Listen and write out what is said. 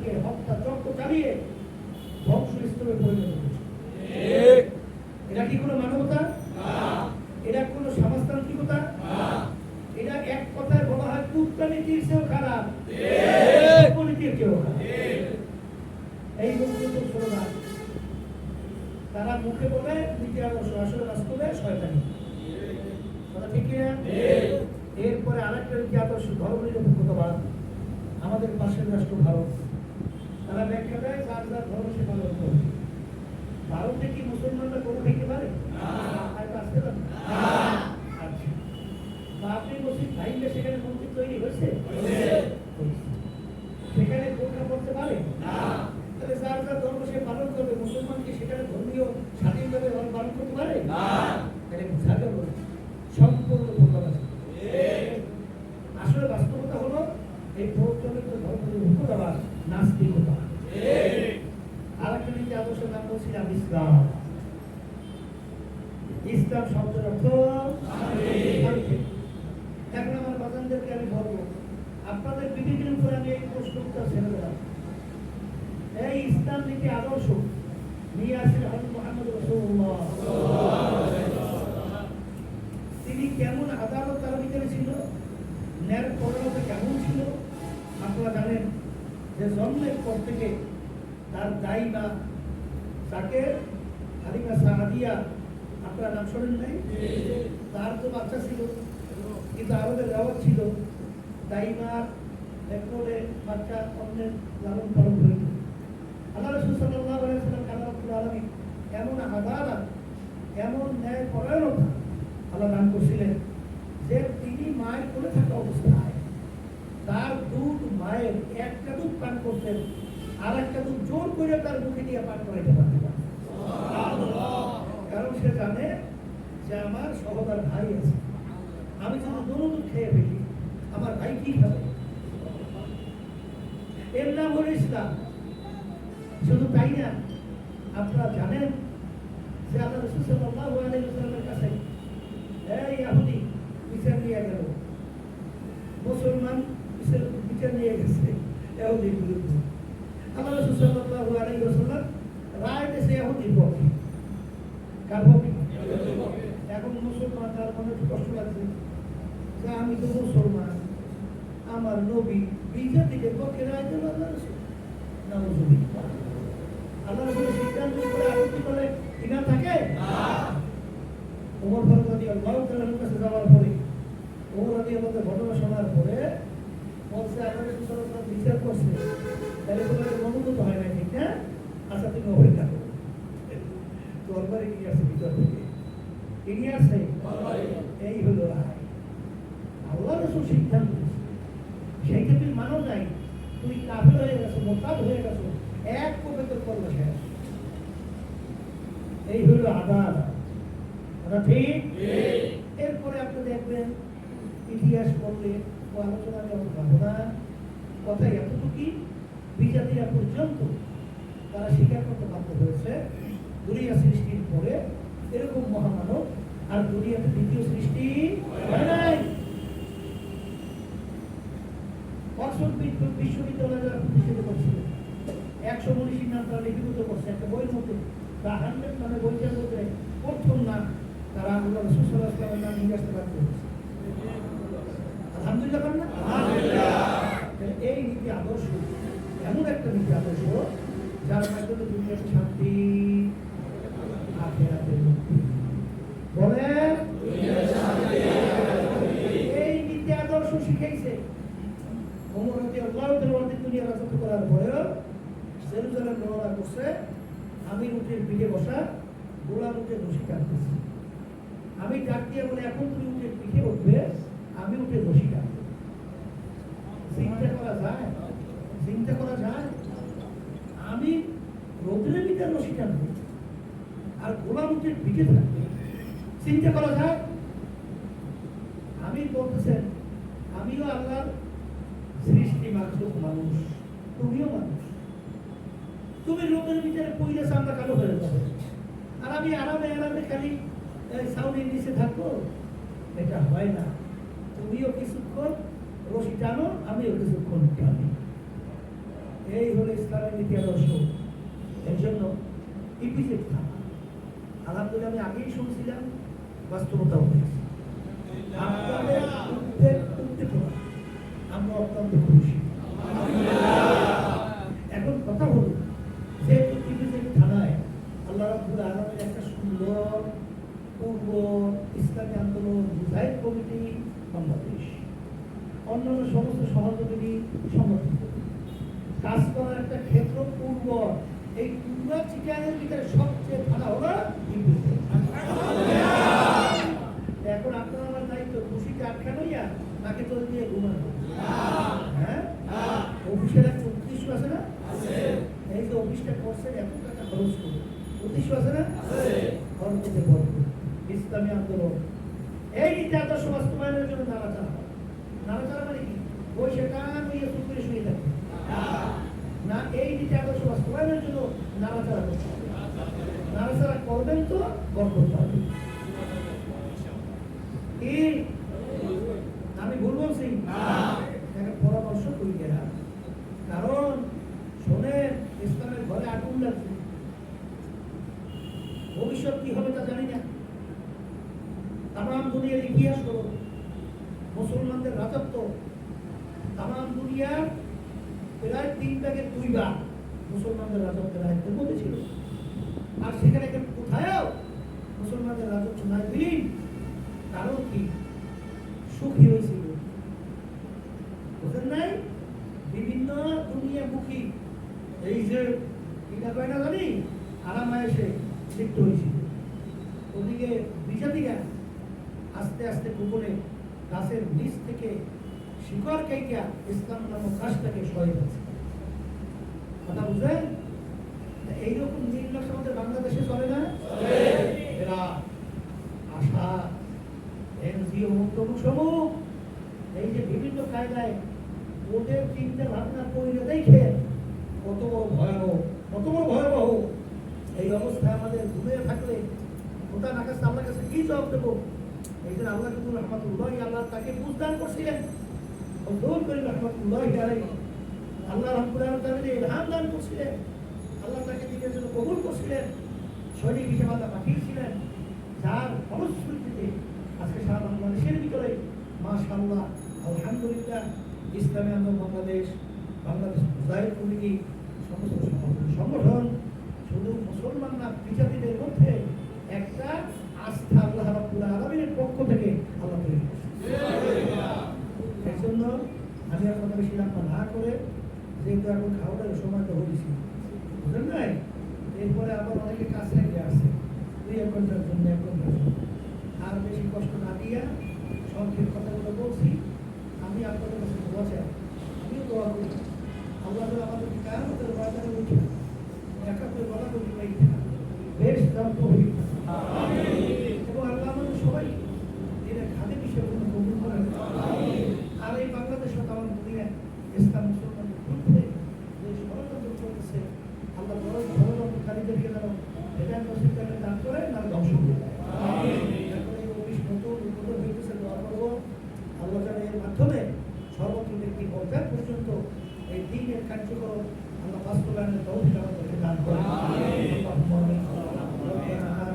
চালিয়ে হত্যা চক্র চালিয়ে ধ্বংস স্তরে পরিণত করেছে। এটা কি কোনো মানবতা? এটা কোনো সমাজতান্ত্রিকতা? এটা এক কথায় বলা হয় কূটনীতির চেয়েও খারাপ, নীতির চেয়েও খারাপ। এই লোকগুলো স্লোগান তারা মুখে বলে নীতি আদর্শ, আসলে বাস্তবে শয়তানি। কথা ঠিক না? এরপরে আরেকটা নীতি আদর্শ ধর্মনিরপেক্ষতাবাদ। আমাদের পাশের রাষ্ট্র ভারত, তারা ব্যাখ্যা দেয় যার যার ধর্ম সে পালন করবে। ভারতে কি মুসলমানরা গরু খেতে পারে? আসতে পারে? আচ্ছা, আপনি মসজিদ ভাইলে সেখানে মন্দির তৈরি হয়েছে? সেখানে বোরকা পড়তে পারে? তাহলে যার যার ধর্ম সে পালন করবে। মুসলমান কি সেখানে ধর্মীয় স্বাধীনভাবে পালন করতে পারে? এটা বোঝা গেল সম্পূর্ণ ধোঁকা। আসলে বাস্তবতা হলো এই প্রচলিত ধর্মনিরপেক্ষতাবাদ নাস্তিকতা। আর একটা নীতি আদর্শের নাম বলছিলাম ইসলাম। ইসলাম শব্দের অর্থ শান্তি। এখন আমার বাজানদেরকে আমি বলবো, আপনাদের বিবেকের উপরে আমি এই প্রশ্নটা ছেড়ে দিলাম। এই ইসলাম নীতি আদর্শ নিয়ে আসেন হযরত মুহাম্মদ রাসূলুল্লাহ। তিনি কেমন আদালত তার ভিতরে ছিল, ন্যায় পরণতা কেমন ছিল? আপনারা জানেন যে জন্মের পর থেকে তার দাইমা তাকে হালিমা সাদিয়া, আপনারা নাম শোনেন নাই? তার তো বাচ্চা ছিল, কিন্তু আরবের রেওয়াজ ছিল দাইমার একলে বাচ্চা অন্যের লালন পালন হইত। আল্লাহ রাসূল সাল্লাল্লাহু আলাইহি ওয়াসাল্লাম কালামুল আলামিন এমন আদালত, এমন ন্যায় পরায়ণতা আল্লাহ দান করছিলেন যে তিনি মায়ের কোলে থাকা অবস্থায় তার দুধ মায়ের একটা দুধ পান করতেন, আর একটা দুধ জোর করে তার মুখে দিয়ে পান করাইতে পারতেন। কারণ সে জানে যে আমার সহোদর ভাই আছে, আমি যদি দুধ খেয়ে ফেলি আমার ভাই কি খাবে? এর নাম হল ইসলাম। শুধু তাই না, আপনারা জানেন যে আল্লাহ রাসূল সাল্লাল্লাহু আলাইহি ওয়াসাল্লামের কাছে এই ইহুদি বিচার নিয়ে গেল, মুসলমান বিচার নিয়ে গেছে ইহুদির বিরুদ্ধে। আল্লাহ রাসূল সাল্লাল্লাহু আলাইহি ওয়াসাল্লাম রায় দিয়েছে ইহুদির পক্ষে। কার পক্ষে? এখন মুসলমান তার মনে কষ্ট লাগছে যে আমি তো মুসলমান, আমার নবী বিজাতিদের পক্ষে রায় দিল। আল্লাহ রাসূল নাউযুবিল্লাহ, আল্লাহ রাসূলের সিদ্ধান্ত করে আপত্তি করে ইমান থাকে? ওমর ফারুক রাদিয়াল্লাহু তাআলার কাছে যাওয়ার পরে ওমর রাদিয়াল্লাহু ঘটনা শোনার পরে বলছে আল্লাহ রাসূল সাল্লাল্লাহু আলাইহি ওয়াসাল্লাম বিচার করছে, তাহলে তোমার অনুমতি হয় না, ঠিক না? আচ্ছা তুমি অপেক্ষা করো। তরবারি নিয়ে আসে ভিতর থেকে, নিয়ে আসে এই হলো রায়। আল্লাহ রাসূল সিদ্ধান্ত সেইটা তুমি মানো নাই, তুমি কাফের হয়ে গেছো, মোরতাদ হয়ে গেছো, এক কোপে তোর করবে শেষ। এই হলো আদালত। ঠিক? এরপরে আপনি দেখবেন ইতিহাস পড়লে ও আলোচনা যেমন ভাবনা কথা এতটুকু বিজাতিরা পর্যন্ত তারা স্বীকার করতে বাধ্য হয়েছে দুনিয়া সৃষ্টির পরে এরকম মহামানব আর দুনিয়াতে দ্বিতীয় সৃষ্টি হয় নাই। অক্সফোর্ড বিশ্ববিদ্যালয় যারা প্রতিষ্ঠিত করছিল 100 মনীষীর নাম তারা লিপিবদ্ধ করছে একটা বইয়ের মধ্যে। দা 100 মানে বইটার মধ্যে প্রথম নাম তারা আল্লাহ রাসূল সাল্লাল্লাহু আলাইহি ওয়াসাল্লামের নাম নিয়ে আসতে বাধ্য হয়েছে। আলহামদুলিল্লাহ বলেন না? এই নীতি আদর্শ এমন একটা নীতি আদর্শ যার মাধ্যমে দুনিয়াতে শান্তি, আখিরাতে মুক্তি। বলেন এই নীতি আদর্শ শিখাইছে ওমর রাদিয়াল্লাহু তাআলা দুনিয়া রাজত্ব করার পরেও জেরুজালেম রওনা করছে, আমি উটের পিঠে বসা, গোলাম উটের রশি টানতেছি। আমি ডাক দিয়ে বলে এখন তুমি উটের পিঠে উঠবে, আমি উটের রশি টানবো। চিন্তা করা যায়? চিন্তা করা যায়? আমি রোদ্রের ভিতরে রশি টানবো আর গোলাম উটের পিঠে থাকবে, চিন্তা করা যায়? আমি বলতেছেন আমিও আল্লাহর সৃষ্টি মাত্র মানুষ, তুমিও মানুষ। তুমি লোকের ভিতরে পইলে চামড়া কালো হয়ে যাবে, আর আমি আরামে আরামে খালি ছাউনির নিচে থাকবো, এটা হয় না। তুমিও কিছুক্ষণ রশি টানো, আমিও কিছুক্ষণ টানি। এই হলো ইসলামের নীতি আদর্শ। এর জন্য ইপিজেড থাকা, আলহামদুলিল্লাহ আমি আগেই শুনছিলাম, বাস্তবতা হয়েছে। আপনাদের উদ্দীপনা আমরা অত্যন্ত খুশি। এখন কথা হলো যে ইপিজেড থানায় আল্লাহ রাব্বুল আলামিন একটা সুন্দর পূর্ব ইসলামী আন্দোলন মুজাহিদ কমিটি বাংলাদেশ, অন্যান্য সমস্ত সহযোগী সংগঠন কাজ করার একটা ক্ষেত্র পূর্ব। এই পূর্ব চিটাগাংয়ের ভিতরে সবচেয়ে ভালো হলো ইপিজেড। এখন আপনার আমার দায়িত্ব খুশিতে আটকা লইয়া তাকে তো দিয়ে ঘুমানো। হ্যাঁ, অফিসের একটা উদ্দেশ্য আছে না? এই যে অফিসটা করছেন এত টাকা খরচ করে, উদ্দেশ্য আছে না? খরচ করতে বলবো ইসলামী আন্দোলন এই নীতি আদর্শ বাস্তবায়নের জন্য নাড়াচাড়া। নাড়াচাড়া মানে কি? ওই সেটা নিয়ে চুপ করে শুয়ে থাকবে না, এই নীতি আদর্শ বাস্তবায়নের জন্য নাড়াচাড়া করতে হবে। নাড়াচাড়া করবেন তো বরকত পাবেন। কি আমি ভুল বলছি? একটা পরামর্শ করি না, কারণ শোনেন ইসলামের ঘরে আগুন লাগছে, ভবিষ্যৎ কি হবে তা জানি না। তামাম দুনিয়ার ইতিহাস করো, মুসলমানদের রাজত্ব তামাম দুনিয়ার প্রায় 3 ভাগের 2 ভাগ মুসলমানদের রাজত্বের আয়ত্তের মধ্যে ছিল। আর সেখানে কোথাও মুসলমানদের রাজত্ব নাই দিন, কারণ কি? সুখী হয়েছিল, বুঝেন নাই? বিভিন্ন দুনিয়ামুখী এই যে এটা কয় না জানি আরামায়েশে লিপ্ত হয়েছিল। ওদিকে বিজাতিরা আস্তে আস্তে গোপনে গাছের নিচ থেকে শিকড় কাইটা ইসলাম নামক কাজটাকে সয়ে যাচ্ছে। কথা বুঝলেন? এইরকম নির্লক্ষ আমাদের বাংলাদেশে চলে না? এরা আশা এনজিও মুক্তসমূহ এই যে বিভিন্ন কায়দায় ওদের চিন্তা ভাবনা করে দেখে কত বড় ভয়াবহ, কত বড় ভয়াবহ। এই অবস্থায় আমাদের ঘুমিয়ে থাকলে ওটা না কাছে আল্লাহর কাছে কি জবাব দেবো? এই জন্য আল্লাহ রহমতুল্লাহ আল্লাহ তাকে বুঝদান করছিলেন, দূর করে রহমতুল্লাহ আল্লাহ রহমতুল্লাহ ইলহাম দান করছিলেন, আল্লাহ তাকে দিনের জন্য কবুল করছিলেন, সৈনিক হিসেবে আল্লাহ পাঠিয়েছিলেন, যার ফলশ্রুতিতে আজকে সারা বাংলাদেশের ভিতরে মাশাআল্লাহ আলহামদুলিল্লাহ ইসলামী আন্দোলন বাংলাদেশ, বাংলাদেশ মুজাহিদ কমিটি সমস্ত সংগঠন শুধু মুসলমান না বিজাতিদের মধ্যে একটা আস্থা আল্লাহ রাব্বুল আলামিনের পক্ষ থেকে আল্লাহ তৈরি করছে। এর জন্য আমি আর কথা বেশি লম্বা না করে, যেহেতু এখন খাওয়ার সময় তো হয়েছি, বুঝলেন নাই? এরপরে আবার অনেকে কাছে লেগে আসছে 2-1 ঘন্টার জন্য, 1 ঘন্টার জন্য। আর বেশি কষ্ট না দিয়া সংক্ষেপ কথাগুলো বলছি। আমি আপনাদের কাছে দোয়া চাই, আমিও দোয়া করি আল্লাহ আমাদের কিয়ামতের ময়দানে উঠে একাত্তর বলা করি বেশ দাম তৌফিক এবং আল্লাহ আমাদের সবাই এর খাদেম হিসেবে কবুল করেন। আর এই বাংলাদেশে আমার দুনিয়া ইসলাম মুসলমানদের বিরুদ্ধে যে ষড়যন্ত্র চলছে, আল্লাহ ষড়যন্ত্রকারীদেরকে যেন এটার নসিবকে দান করে না ধ্বংস করে দেয়। এখন এই অফিস নতুন উদ্বোধন হইতেছে, দোয়া করব আল্লাহ যেন এর মাধ্যমে সর্বত্র ব্যক্তি পর্যায় পর্যন্ত এই দিনের কার্যক্রম